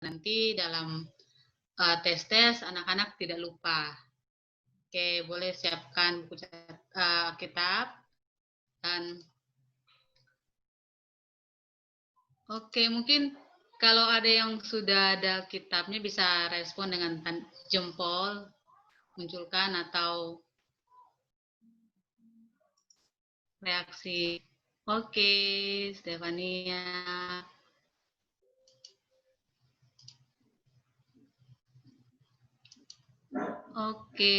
nanti dalam tes anak-anak tidak lupa. Oke, boleh siapkan buku kitab dan oke, mungkin kalau ada yang sudah ada kitabnya bisa respon dengan jempol, munculkan atau reaksi. Oke, Stefania. Oke.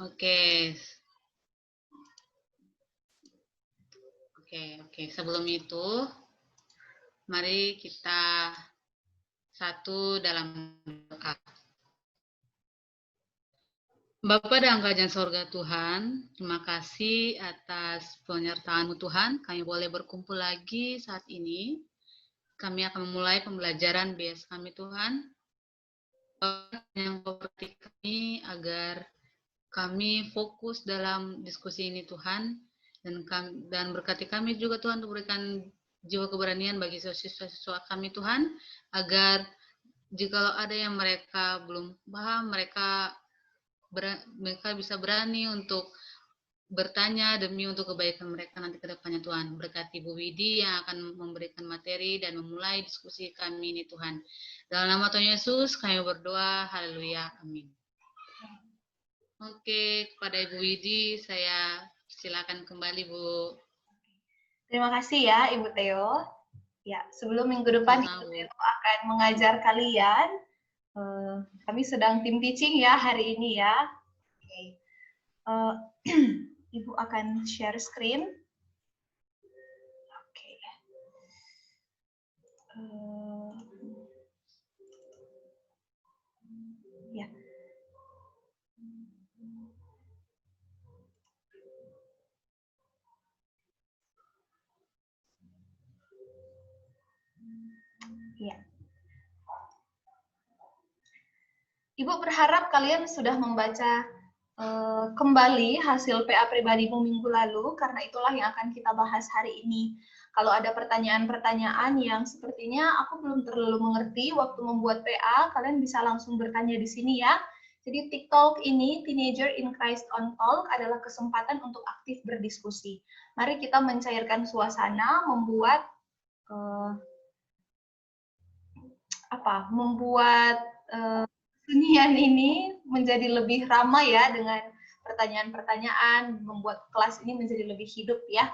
Oke. Sebelum itu, mari kita satu dalam doa. Bapa dan Kerajaan Sorga Tuhan, terima kasih atas penyertaan-Mu Tuhan. Kami boleh berkumpul lagi saat ini. Kami akan memulai pembelajaran BS kami Tuhan. Yang berarti kami agar kami fokus dalam diskusi ini Tuhan. Dan berkati kami juga Tuhan untuk berikan jiwa keberanian bagi siswa-siswa kami Tuhan. Agar jika ada yang mereka belum paham, mereka bisa berani untuk bertanya demi untuk kebaikan mereka nanti ke depannya Tuhan. Berkati Bu Widi yang akan memberikan materi dan memulai diskusi kami ini Tuhan. Dalam nama Tuhan Yesus kami berdoa, haleluya, amin. Oke, kepada Ibu Widi saya silakan kembali Bu. Terima kasih ya Ibu Theo. Ya, sebelum minggu depan Ibu Theo akan mengajar kalian. Kami sedang tim teaching ya hari ini ya. Oke. Ibu akan share screen. Oke. Ya. Ya. Ibu berharap kalian sudah membaca kembali hasil PA pribadimu minggu lalu, karena itulah yang akan kita bahas hari ini. Kalau ada pertanyaan-pertanyaan yang sepertinya aku belum terlalu mengerti waktu membuat PA, kalian bisa langsung bertanya di sini ya. Jadi TikTok ini, Teenager in Christ on Talk, adalah kesempatan untuk aktif berdiskusi. Mari kita mencairkan suasana, membuat kesenian ini menjadi lebih ramai ya dengan pertanyaan-pertanyaan, membuat kelas ini menjadi lebih hidup ya.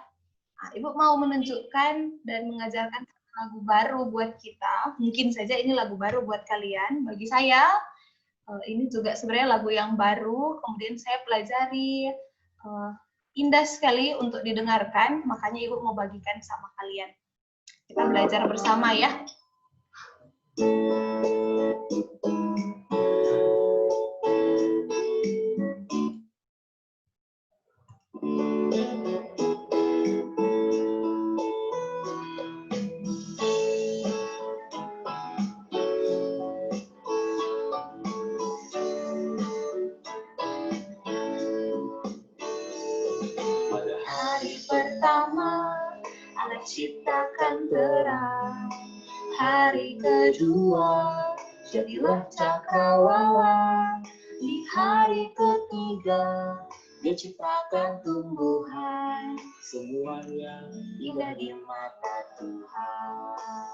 Nah, Ibu mau menunjukkan dan mengajarkan lagu baru buat kita. Mungkin saja ini lagu baru buat kalian. Bagi saya, ini juga sebenarnya lagu yang baru. Kemudian saya pelajari, indah sekali untuk didengarkan. Makanya Ibu mau bagikan sama kalian. Kita belajar bersama ya. Pada hari pertama Allah ciptakan terang, hari kedua jadilah cakrawala, di hari ketiga Dia ciptakan tumbuhan, semuanya indah di mata Tuhan.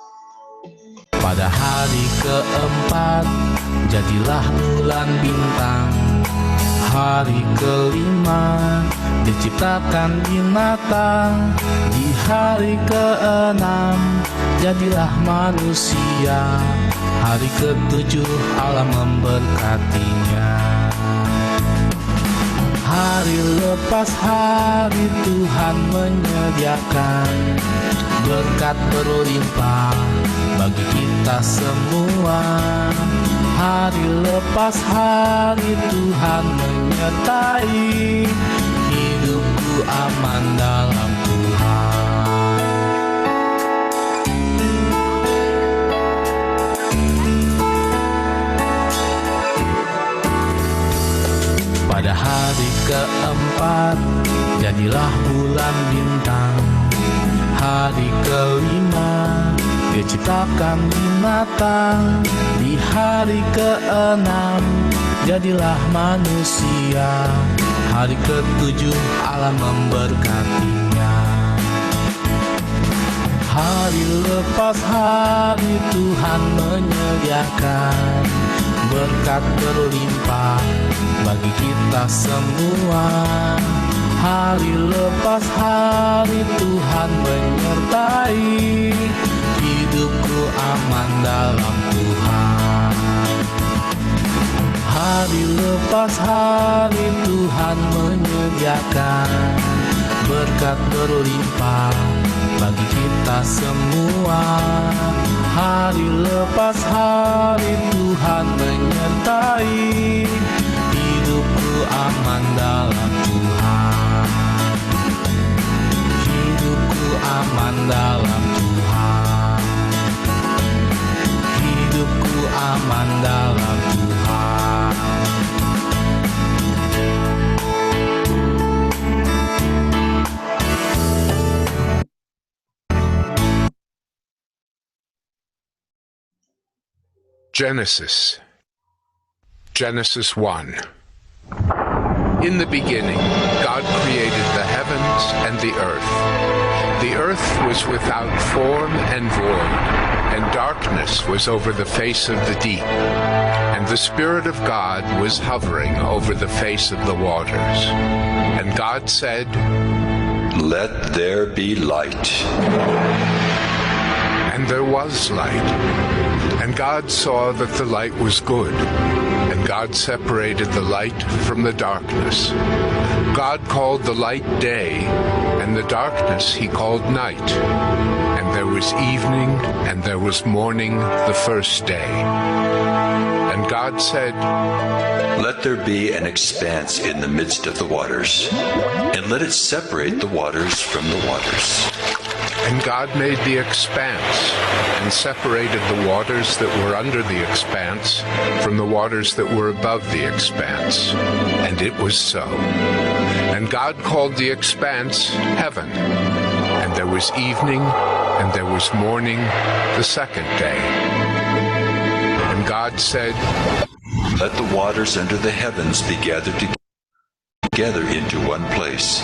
Pada hari keempat jadilah bulan bintang, hari kelima diciptakan binatang, di hari keenam jadilah manusia, hari ketujuh Allah memberkatinya. Hari lepas hari Tuhan menyediakan berkat berlimpah bagi kita semua. Hari lepas hari Tuhan menyertai hidupku aman dalam Tuhan. Pada hari keempat jadilah bulan bintang, hari kelima Dia ciptakan binatang. Di hari keenam jadilah manusia. Hari ketujuh Allah memberkatinya. Hari lepas hari Tuhan menyediakan berkat berlimpah bagi kita semua. Hari lepas hari Tuhan menyertai hidupku aman dalam Tuhan. Hari lepas hari Tuhan menyediakan berkat berlimpah bagi kita semua. Hari lepas hari Tuhan menyertai hidupku aman dalam Tuhan. Hidupku aman dalam Tuhan. Hidupku aman dalam Tuhan. Genesis 1. In the beginning, God created the heavens and the earth. The earth was without form and void, and darkness was over the face of the deep. And the Spirit of God was hovering over the face of the waters. And God said, "Let there be light." And there was light. And God saw that the light was good. And God separated the light from the darkness. God called the light day, and the darkness he called night. And there was evening, and there was morning the first day. And God said, "Let there be an expanse in the midst of the waters, and let it separate the waters from the waters." And God made the expanse, and separated the waters that were under the expanse from the waters that were above the expanse. And it was so. And God called the expanse heaven. And there was evening, and there was morning the second day. And God said, "Let the waters under the heavens be gathered together into one place,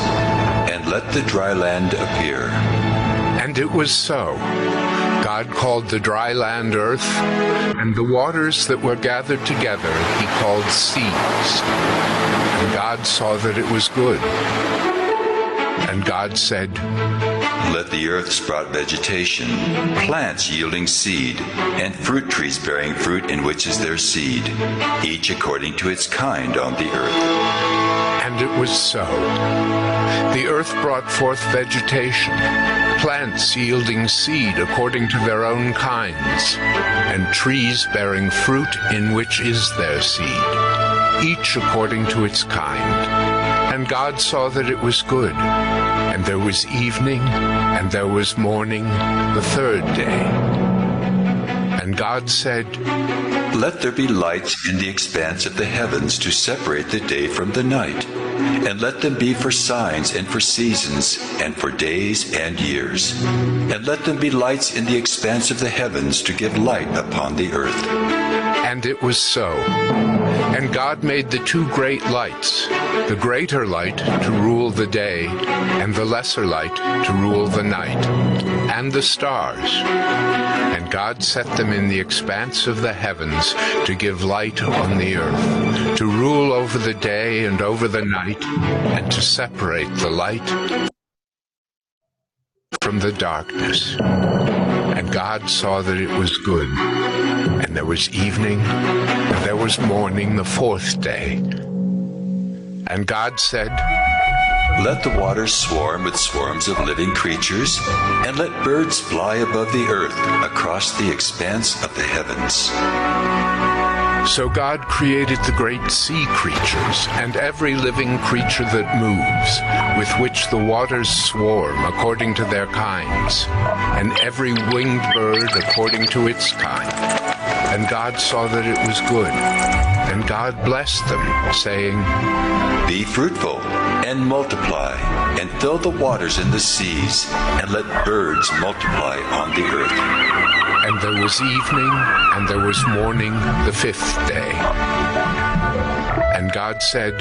and let the dry land appear." And it was so. God called the dry land earth, and the waters that were gathered together he called seas. And God saw that it was good. And God said, "Let the earth sprout vegetation, plants yielding seed, and fruit trees bearing fruit in which is their seed, each according to its kind on the earth." And it was so. The earth brought forth vegetation, plants yielding seed according to their own kinds, and trees bearing fruit in which is their seed, each according to its kind. And God saw that it was good. And there was evening, and there was morning the third day. And God said, "Let there be lights in the expanse of the heavens to separate the day from the night, and let them be for signs and for seasons and for days and years. And let them be lights in the expanse of the heavens to give light upon the earth." And it was so. And God made the two great lights, the greater light to rule the day, and the lesser light to rule the night, and the stars. And God set them in the expanse of the heavens to give light on the earth, to rule over the day and over the night, and to separate the light from the darkness. And God saw that it was good. And there was evening, and there was morning the fourth day. And God said, "Let the waters swarm with swarms of living creatures, and let birds fly above the earth across the expanse of the heavens." So God created the great sea creatures and every living creature that moves, with which the waters swarm according to their kinds, and every winged bird according to its kind. And God saw that it was good. And God blessed them, saying, "Be fruitful, and multiply, and fill the waters in the seas, and let birds multiply on the earth. And there was evening, and there was morning, the fifth day. And God said,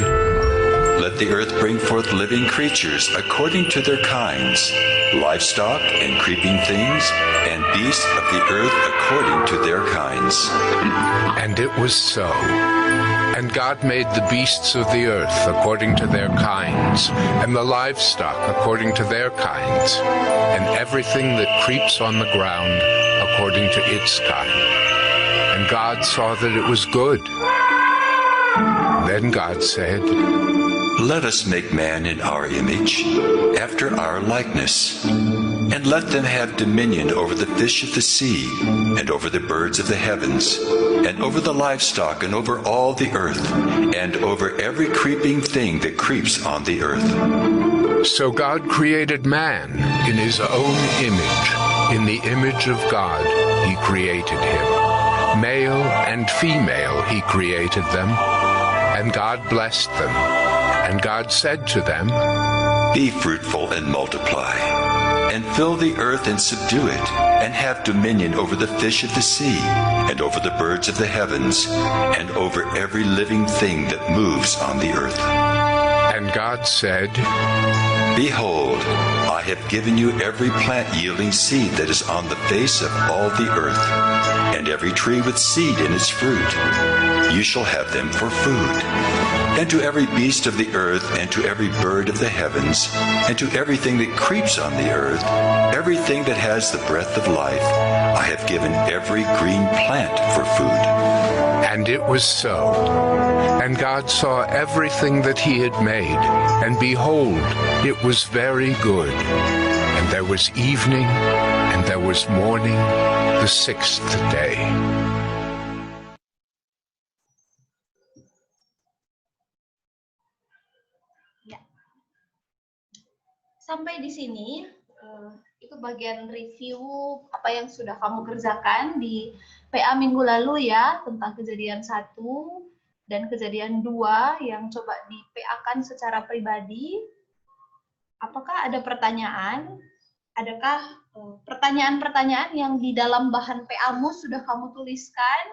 Let the earth bring forth living creatures according to their kinds, livestock and creeping things, and beasts of the earth according to their kinds. And it was so. And God made the beasts of the earth according to their kinds, and the livestock according to their kinds, and everything that creeps on the ground according to its kind. And God saw that it was good. Then God said, Let us make man in our image, after our likeness, and let them have dominion over the fish of the sea, and over the birds of the heavens, and over the livestock, and over all the earth, and over every creeping thing that creeps on the earth. So God created man in his own image. In the image of God he created him. Male and female he created them. And God blessed them. And God said to them, Be fruitful and multiply, and fill the earth and subdue it, and have dominion over the fish of the sea, and over the birds of the heavens, and over every living thing that moves on the earth. And God said, Behold, I have given you every plant yielding seed that is on the face of all the earth, and every tree with seed in its fruit. You shall have them for food. And to every beast of the earth, and to every bird of the heavens, and to everything that creeps on the earth, everything that has the breath of life, I have given every green plant for food. And it was so. And God saw everything that he had made, and behold, it was very good. And there was evening, and there was morning, the sixth day. Sampai di sini, itu bagian review apa yang sudah kamu kerjakan di PA minggu lalu ya, tentang kejadian 1 dan kejadian 2 yang coba di PA-kan secara pribadi. Apakah ada pertanyaan? Adakah pertanyaan-pertanyaan yang di dalam bahan PA-mu sudah kamu tuliskan?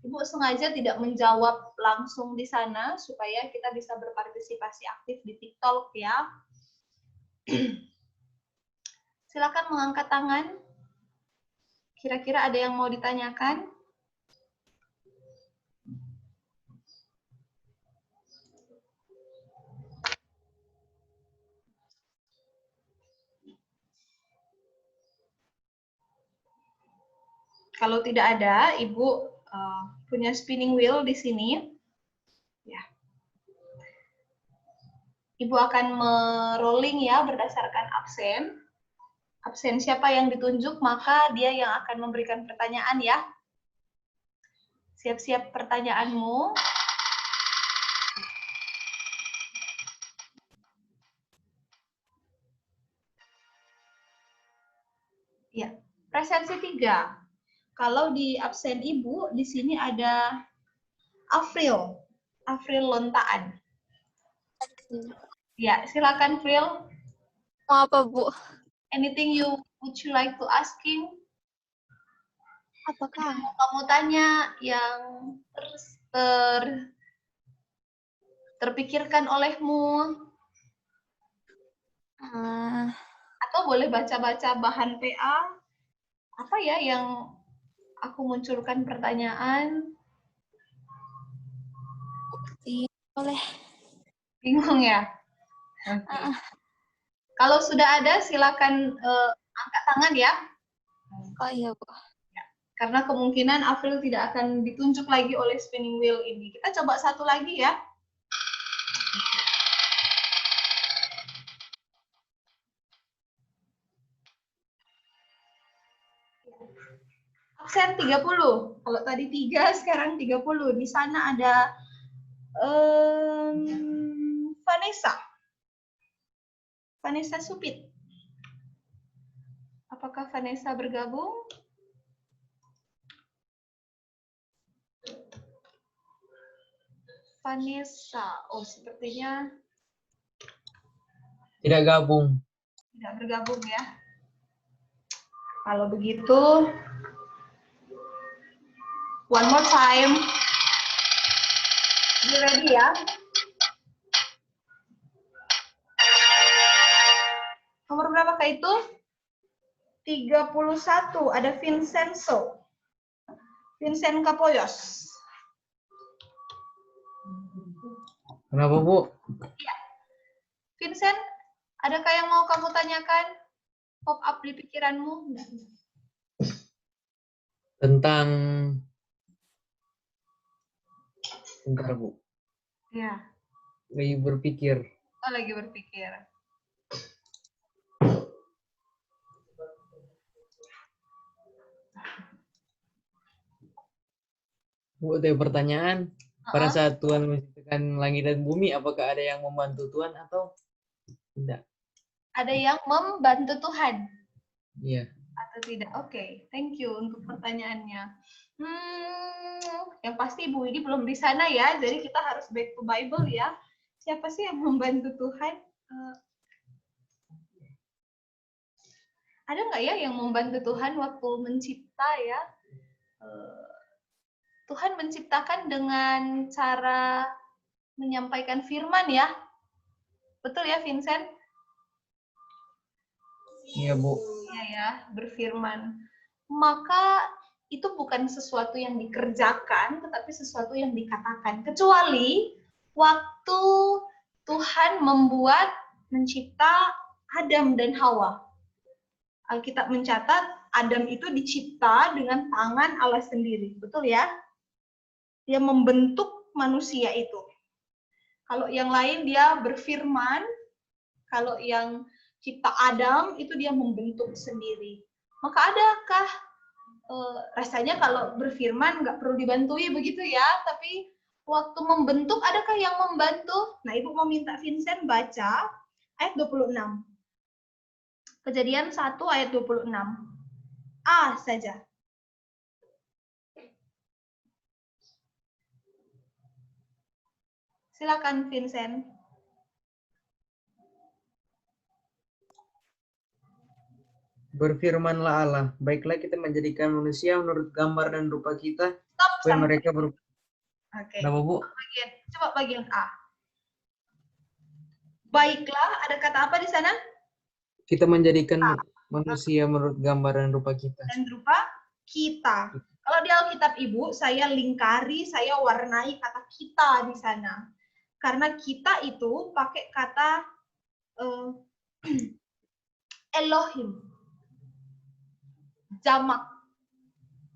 Ibu sengaja tidak menjawab langsung di sana supaya kita bisa berpartisipasi aktif di TikTok ya. Silakan mengangkat tangan. Kira-kira ada yang mau ditanyakan? Kalau tidak ada, Ibu punya spinning wheel di sini. Ya. Ibu akan merolling ya berdasarkan absen. Absen siapa yang ditunjuk, maka dia yang akan memberikan pertanyaan ya. Siap-siap pertanyaanmu. Ya, presensi 3. Kalau di absen Ibu, di sini ada Afril Lontaan. Ya, silakan Fril. Mau apa, Bu? Anything would you like to asking? Apakah? Mau kamu tanya yang terpikirkan olehmu? Atau boleh baca-baca bahan PA? Apa ya yang aku munculkan pertanyaan? Boleh. Bingung ya? Okay. Kalau sudah ada, silakan angkat tangan ya. Oh iya, Bu. Karena kemungkinan Afril tidak akan ditunjuk lagi oleh spinning wheel ini. Kita coba satu lagi ya. Absen 30. Kalau tadi 3, sekarang 30. Di sana ada Vanessa Supit. Apakah Vanessa bergabung? Vanessa, oh sepertinya Tidak gabung. Tidak bergabung ya. Kalau begitu, one more time. Be ready ya. Nomor berapa Kak itu? 31. Ada Vincenzo. Vincent Kapoyos. Kenapa, Bu? Ya. Vincent, adakah yang mau kamu tanyakan? Pop up di pikiranmu? Tentang... Bentar, Bu. Ya. Lagi berpikir. Oh, lagi berpikir. Bu, ada pertanyaan. Pada saat Tuhan menciptakan langit dan bumi, apakah ada yang membantu Tuhan atau tidak? Ada yang membantu Tuhan? Iya. Atau tidak? Oke, thank you untuk pertanyaannya. Yang pasti Ibu ini belum di sana ya, jadi kita harus back to Bible ya. Siapa sih yang membantu Tuhan? Ada nggak ya yang membantu Tuhan waktu mencipta ya? Tuhan menciptakan dengan cara menyampaikan firman ya. Betul ya Vincent? Iya, Bu. Iya ya, berfirman. Maka itu bukan sesuatu yang dikerjakan, tetapi sesuatu yang dikatakan. Kecuali waktu Tuhan mencipta Adam dan Hawa. Alkitab mencatat Adam itu dicipta dengan tangan Allah sendiri. Betul ya? Dia membentuk manusia itu. Kalau yang lain dia berfirman, kalau yang cipta Adam itu dia membentuk sendiri. Maka adakah rasanya kalau berfirman nggak perlu dibantui begitu ya, tapi waktu membentuk adakah yang membantu? Nah, Ibu mau minta Vincent baca ayat 26. Kejadian 1 ayat 26. A saja. Silakan Vincent. Berfirmanlah Allah, baiklah kita menjadikan manusia menurut gambar dan rupa kita, Stop supaya sampai. mereka Oke. Kenapa, Bu? Coba bagian A. Baiklah, ada kata apa di sana? Kita menjadikan manusia menurut gambar dan rupa kita. Dan rupa kita. Kalau di Alkitab Ibu, saya lingkari, saya warnai kata kita di sana. Karena kita itu pakai kata Elohim. Jamak.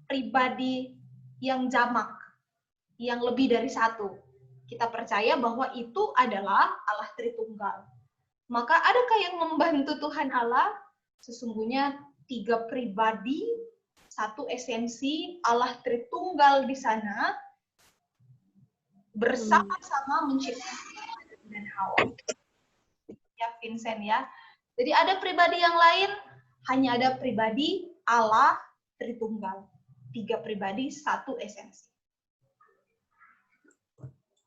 Pribadi yang jamak. Yang lebih dari satu. Kita percaya bahwa itu adalah Allah Tritunggal. Maka adakah yang membantu Tuhan Allah? Sesungguhnya 3 pribadi, 1 esensi Allah Tritunggal di sana bersama-sama menciptakan dan Hawa. Ya Vincent ya. Jadi ada pribadi yang lain, hanya ada pribadi Allah Tritunggal. 3 pribadi, 1 esensi.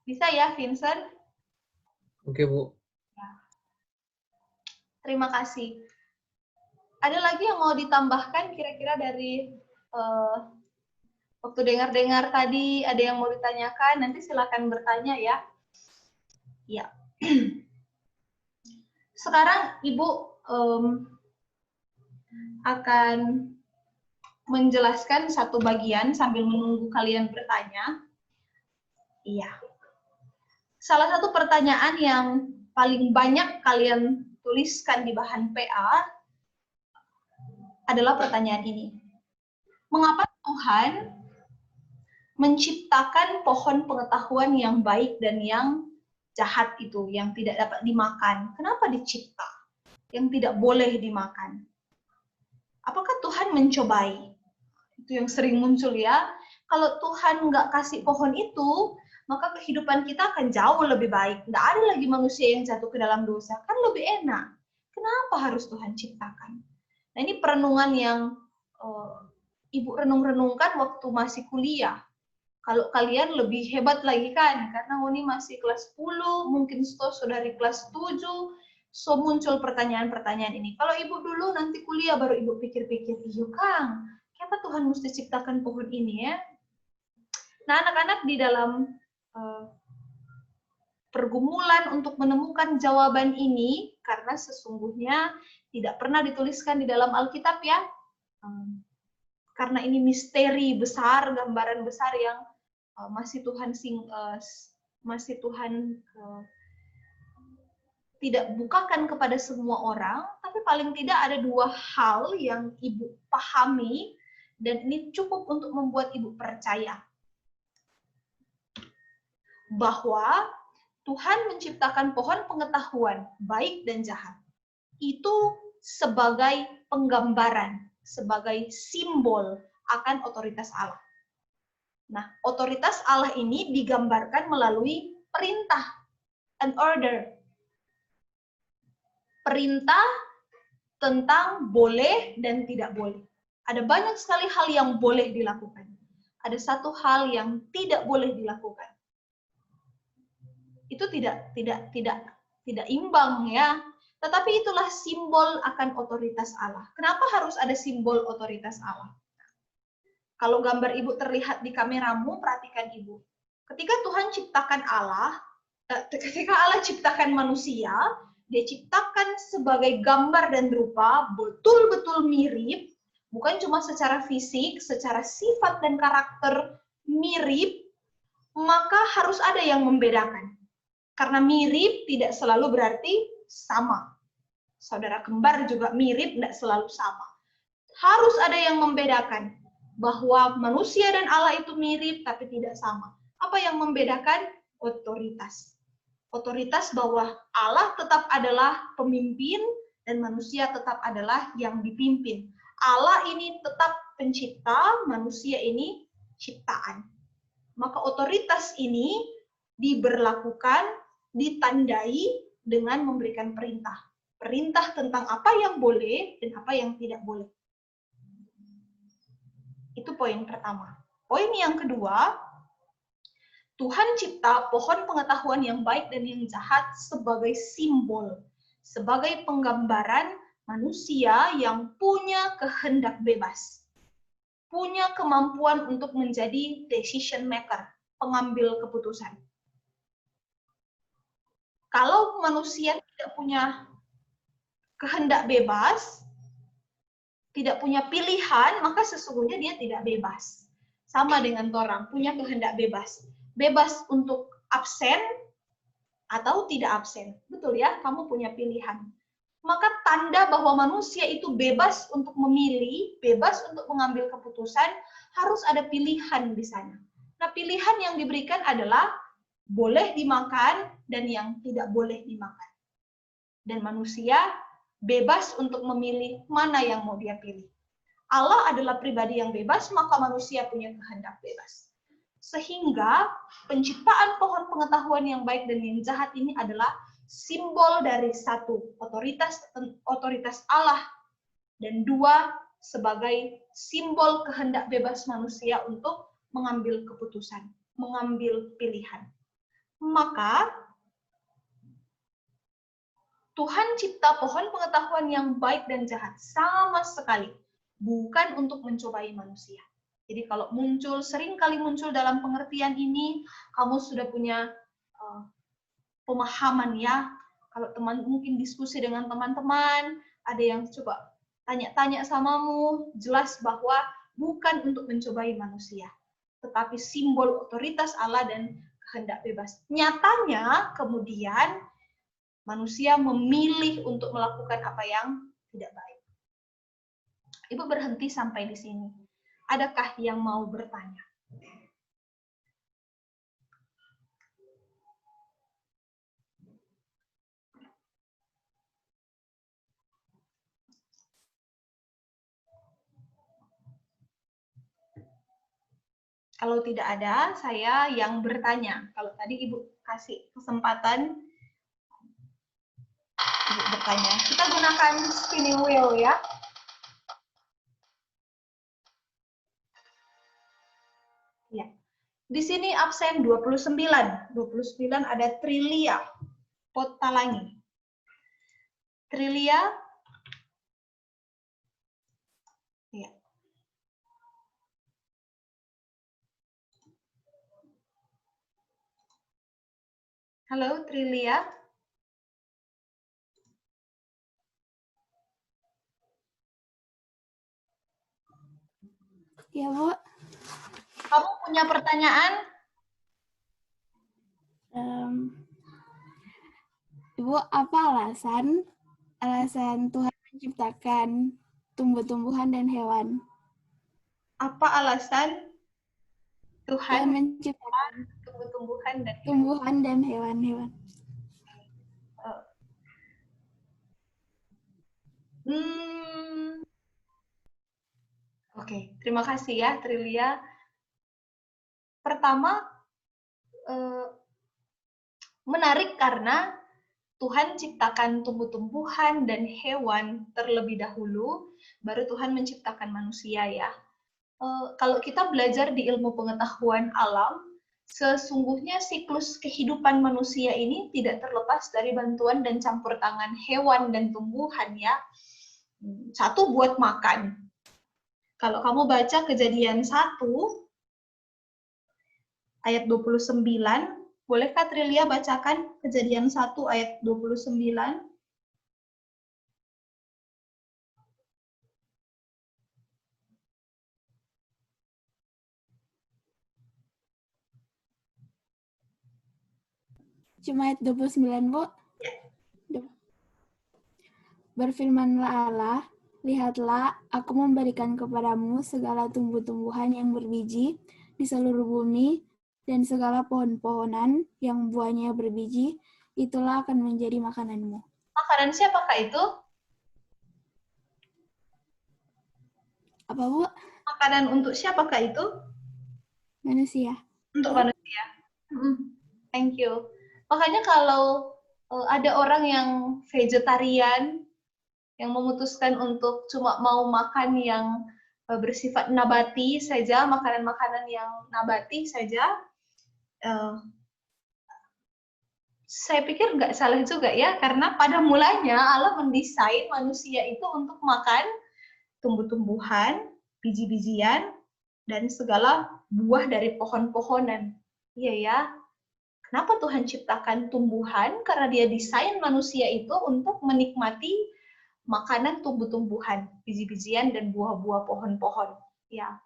Bisa ya Vincent? Oke, Bu. Ya. Terima kasih. Ada lagi yang mau ditambahkan kira-kira dari waktu dengar-dengar tadi, ada yang mau ditanyakan, nanti silakan bertanya ya. Ya. Sekarang Ibu akan menjelaskan satu bagian sambil menunggu kalian bertanya. Iya. Salah satu pertanyaan yang paling banyak kalian tuliskan di bahan PA adalah pertanyaan ini. Mengapa Tuhan menciptakan pohon pengetahuan yang baik dan yang jahat itu, yang tidak dapat dimakan? Kenapa dicipta yang tidak boleh dimakan? Apakah Tuhan mencobai? Itu yang sering muncul ya. Kalau Tuhan nggak kasih pohon itu, maka kehidupan kita akan jauh lebih baik. Nggak ada lagi manusia yang jatuh ke dalam dosa. Kan lebih enak. Kenapa harus Tuhan ciptakan? Nah ini perenungan yang Ibu renung-renungkan waktu masih kuliah. Kalau kalian lebih hebat lagi kan, karena Uni masih kelas 10, mungkin Sto sudah dari kelas 7, so muncul pertanyaan-pertanyaan ini. Kalau ibu dulu nanti kuliah baru ibu pikir-pikir, iya Kang, kenapa Tuhan mesti ciptakan pohon ini ya? Nah, anak-anak di dalam pergumulan untuk menemukan jawaban ini, karena sesungguhnya tidak pernah dituliskan di dalam Alkitab ya, karena ini misteri besar, gambaran besar yang masih Tuhan tidak bukakan kepada semua orang, tapi paling tidak ada dua hal yang ibu pahami, dan ini cukup untuk membuat ibu percaya bahwa Tuhan menciptakan pohon pengetahuan baik dan jahat. Itu sebagai penggambaran, sebagai simbol akan otoritas Allah. Nah, otoritas Allah ini digambarkan melalui perintah, an order. Perintah tentang boleh dan tidak boleh. Ada banyak sekali hal yang boleh dilakukan. Ada satu hal yang tidak boleh dilakukan. Itu tidak imbang ya. Tetapi itulah simbol akan otoritas Allah. Kenapa harus ada simbol otoritas Allah? Kalau gambar ibu terlihat di kameramu, perhatikan ibu. Ketika Tuhan ciptakan ketika Allah ciptakan manusia, dia ciptakan sebagai gambar dan rupa, betul-betul mirip, bukan cuma secara fisik, secara sifat dan karakter mirip, maka harus ada yang membedakan. Karena mirip tidak selalu berarti sama. Saudara kembar juga mirip, tidak selalu sama. Harus ada yang membedakan bahwa manusia dan Allah itu mirip tapi tidak sama. Apa yang membedakan? Otoritas. Otoritas bahwa Allah tetap adalah pemimpin dan manusia tetap adalah yang dipimpin. Allah ini tetap pencipta, manusia ini ciptaan. Maka otoritas ini diberlakukan, ditandai dengan memberikan perintah. Perintah tentang apa yang boleh dan apa yang tidak boleh. Itu poin pertama. Poin yang kedua, Tuhan cipta pohon pengetahuan yang baik dan yang jahat sebagai simbol, sebagai penggambaran manusia yang punya kehendak bebas, punya kemampuan untuk menjadi decision maker, pengambil keputusan. Kalau manusia tidak punya kehendak bebas, tidak punya pilihan, maka sesungguhnya dia tidak bebas. Sama dengan orang, punya kehendak bebas. Bebas untuk absen atau tidak absen. Betul ya, kamu punya pilihan. Maka tanda bahwa manusia itu bebas untuk memilih, bebas untuk mengambil keputusan, harus ada pilihan di sana. Nah, pilihan yang diberikan adalah boleh dimakan dan yang tidak boleh dimakan. Dan manusia bebas untuk memilih mana yang mau dia pilih. Allah adalah pribadi yang bebas, maka manusia punya kehendak bebas. Sehingga penciptaan pohon pengetahuan yang baik dan yang jahat ini adalah simbol dari satu, otoritas Allah, dan dua, sebagai simbol kehendak bebas manusia untuk mengambil keputusan, mengambil pilihan. Maka Tuhan cipta pohon pengetahuan yang baik dan jahat sama sekali, bukan untuk mencobai manusia. Jadi kalau sering kali muncul dalam pengertian ini, kamu sudah punya pemahaman ya. Kalau mungkin diskusi dengan teman-teman, ada yang coba tanya-tanya samamu, jelas bahwa bukan untuk mencobai manusia, tetapi simbol otoritas Allah dan kehendak bebas. Nyatanya kemudian manusia memilih untuk melakukan apa yang tidak baik. Ibu berhenti sampai di sini. Adakah yang mau bertanya? Kalau tidak ada, saya yang bertanya. Kalau tadi Ibu kasih kesempatan Ibu bertanya. Kita gunakan spinning wheel ya. Ya. Di sini absen 29. 29 ada Trilia Potalangi. Trilia? Ya. Halo, Trilia? Ya, Bu. Kamu punya pertanyaan? Ibu, apa alasan Tuhan menciptakan tumbuh-tumbuhan dan hewan? Apa alasan Tuhan Tuhan menciptakan tumbuh-tumbuhan dan hewan? tumbuhan dan hewan-hewan. Oke, terima kasih ya, Trilia. Pertama, menarik karena Tuhan ciptakan tumbuh-tumbuhan dan hewan terlebih dahulu, baru Tuhan menciptakan manusia ya. Kalau kita belajar di ilmu pengetahuan alam, sesungguhnya siklus kehidupan manusia ini tidak terlepas dari bantuan dan campur tangan hewan dan tumbuhan ya. Satu, buat makan. Kalau kamu baca Kejadian 1 ayat 29, bolehkah Trilia bacakan Kejadian 1 ayat 29? Cuma ayat 29, Bu. Berfirmanlah Allah, lihatlah, aku memberikan kepadamu segala tumbuh-tumbuhan yang berbiji di seluruh bumi, dan segala pohon-pohonan yang buahnya berbiji, itulah akan menjadi makananmu. Makanan siapakah itu? Apa, Bu? Makanan untuk siapakah itu? Manusia. Untuk manusia. Thank you. Makanya kalau ada orang yang vegetarian, yang memutuskan untuk cuma mau makan yang bersifat nabati saja, makanan-makanan yang nabati saja, saya pikir nggak salah juga ya, karena pada mulanya Allah mendesain manusia itu untuk makan tumbuh-tumbuhan, biji-bijian, dan segala buah dari pohon-pohonan. Iya ya. Kenapa Tuhan ciptakan tumbuhan? Karena dia desain manusia itu untuk menikmati makanan tumbuh-tumbuhan, biji-bijian, dan buah-buah pohon-pohon. Ya.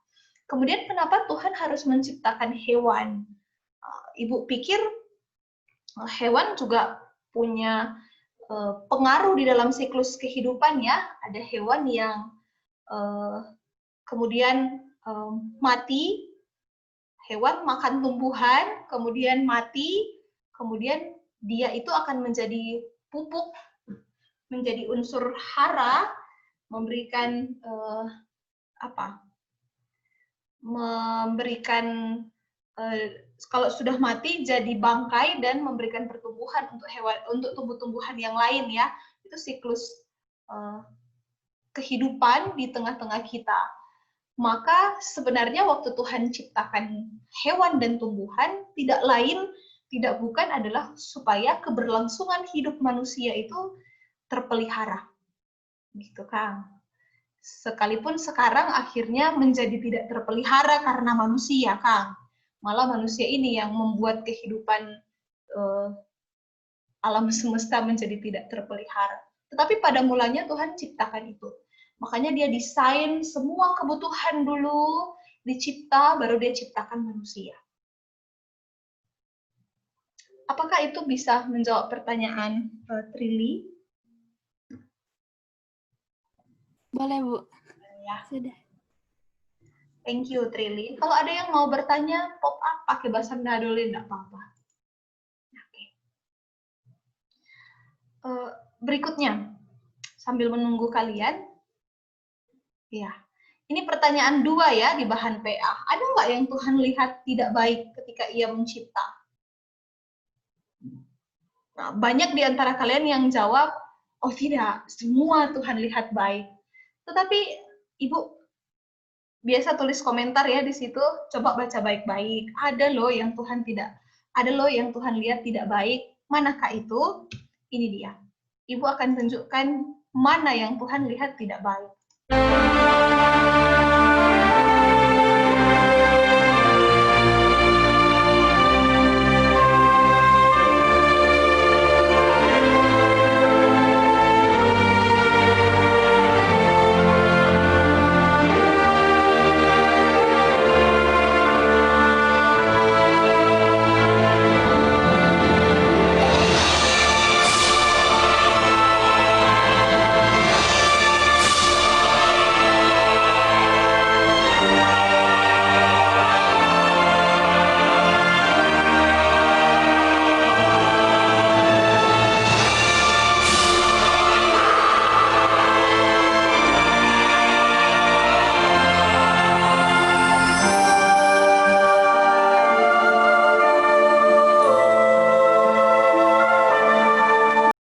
Kemudian kenapa Tuhan harus menciptakan hewan? Ibu pikir hewan juga punya pengaruh di dalam siklus kehidupan ya. Ada hewan yang kemudian mati, hewan makan tumbuhan, kemudian mati, kemudian dia itu akan menjadi pupuk, menjadi unsur hara, memberikan memberikan kalau sudah mati jadi bangkai dan memberikan pertumbuhan untuk hewan, untuk tumbuh-tumbuhan yang lain ya. Itu siklus kehidupan di tengah-tengah kita. Maka sebenarnya waktu Tuhan ciptakan hewan dan tumbuhan, tidak lain, tidak bukan adalah supaya keberlangsungan hidup manusia itu terpelihara. Gitu, Kang. Sekalipun sekarang akhirnya menjadi tidak terpelihara karena manusia, Kang. Malah manusia ini yang membuat kehidupan alam semesta menjadi tidak terpelihara. Tetapi pada mulanya Tuhan ciptakan itu. Makanya dia desain semua kebutuhan dulu, dicipta, baru dia ciptakan manusia. Apakah itu bisa menjawab pertanyaan Trili? Boleh, Bu. Ya. Sudah. Thank you, Trili. Kalau ada yang mau bertanya, pop up pakai bahasa Manado, enggak apa-apa. Oke. Berikutnya, sambil menunggu kalian, ya, ini pertanyaan 2 ya di bahan PA. Ada nggak yang Tuhan lihat tidak baik ketika Ia mencipta? Nah, banyak di antara kalian yang jawab, oh tidak, semua Tuhan lihat baik. Tetapi Ibu biasa tulis komentar ya di situ, coba baca baik-baik. Ada loh yang Tuhan lihat tidak baik. Manakah itu? Ini dia. Ibu akan tunjukkan mana yang Tuhan lihat tidak baik.